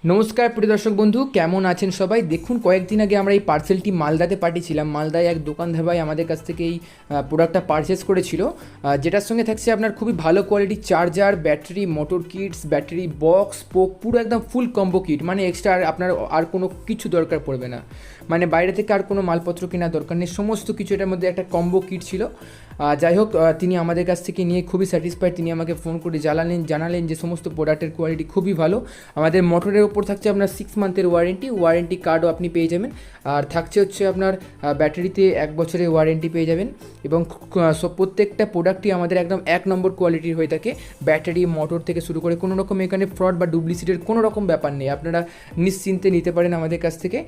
নমস্কার প্রিয় দর্শক বন্ধু, কেমন আছেন সবাই? দেখুন, কয়েকদিন আগে আমরা এই পার্সেলটি মালদাতে পাঠিয়েছিলাম। মালদায় এক দোকানদার ভাই আমাদের কাছ থেকে এই প্রোডাক্টটা পারচেস করেছিল, যেটার সঙ্গে থাকছে আপনার খুবই ভালো কোয়ালিটির charger, battery, motor kits, battery box, spoke, পুরো একদম ফুল কম্বো কিট। মানে এক্সট্রা আপনার আর কোনো কিছু দরকার পড়বে না, মানে বাইরে থেকে আর কোনো মালপত্র কেনার দরকার নেই, সমস্ত কিছু এটার মধ্যে একটা কম্বো কিট ছিল। যাই হোক, তিনি আমাদের কাছ থেকে নিয়ে খুবই স্যাটিসফাইড। তিনি আমাকে ফোন করে জানালেন যে সমস্ত প্রোডাক্টের কোয়ালিটি খুবই ভালো। আমাদের মোটরের ওপর থাকছে আপনার 6 মান্থের ওয়ারেন্টি কার্ডও আপনি পেয়ে যাবেন। আর থাকছে হচ্ছে আপনার ব্যাটারিতে 1 বছরের ওয়ারেন্টি পেয়ে যাবেন। এবং প্রত্যেকটা প্রোডাক্টই আমাদের একদম 1 নম্বর কোয়ালিটির হয়ে থাকে। ব্যাটারি, মোটর থেকে শুরু করে কোনো রকম এখানে ফ্রড বা ডুপ্লিসিটির কোনো রকম ব্যাপার নেই, আপনারা নিশ্চিন্তে নিতে পারেন আমাদের কাছ থেকে।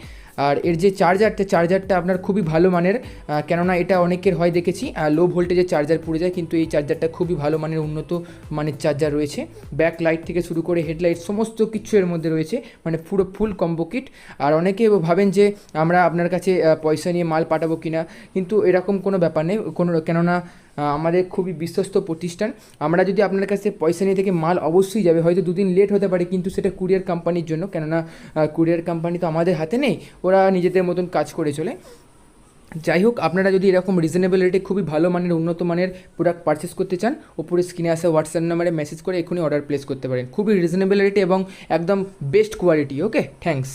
আর এর যে চার্জারটা আপনার খুবই ভালো মানের, কেননা এটা অনেকের হয় দেখেছি লো ভোল্টেজের চার্জার পুড়ে যায়, কিন্তু এই চার্জারটা খুবই ভালো মানের, উন্নত মানের চার্জার রয়েছে। ব্যাক লাইট থেকে শুরু করে হেডলাইট সমস্ত কিছু এর মধ্যে রয়েছে, মানে পুরো ফুল কম্বো কিট। আর অনেকে ভাবেন যে আমরা আপনার কাছে পয়সা নিয়ে মাল পাঠাবো কিনা, কিন্তু এরকম কোনো ব্যাপার নেই, কেননা আমাদের খুবই বিশ্বস্ত প্রতিষ্ঠান। আমরা যদি আপনার কাছে পয়সা নিয়ে থেকে মাল অবশ্যই যাবে, হয়তো দুদিন লেট হতে পারে, কিন্তু সেটা কুরিয়ার কোম্পানির জন্য, কেননা কুরিয়ার কোম্পানি তো আমাদের হাতে নেই, ওরা নিজেদের মতন কাজ করে চলে। যাই হোক, আপনারা যদি এরকম রিজনেবল রেটে খুবই ভালো মানের, উন্নত মানের প্রোডাক্ট পারচেস করতে চান, ওপরে স্ক্রিনে আসা হোয়াটসঅ্যাপ নাম্বারে মেসেজ করে এখনই অর্ডার প্লেস করতে পারেন। খুবই রিজনেবল রেটে এবং একদম বেস্ট কোয়ালিটি। ওকে, থ্যাঙ্কস।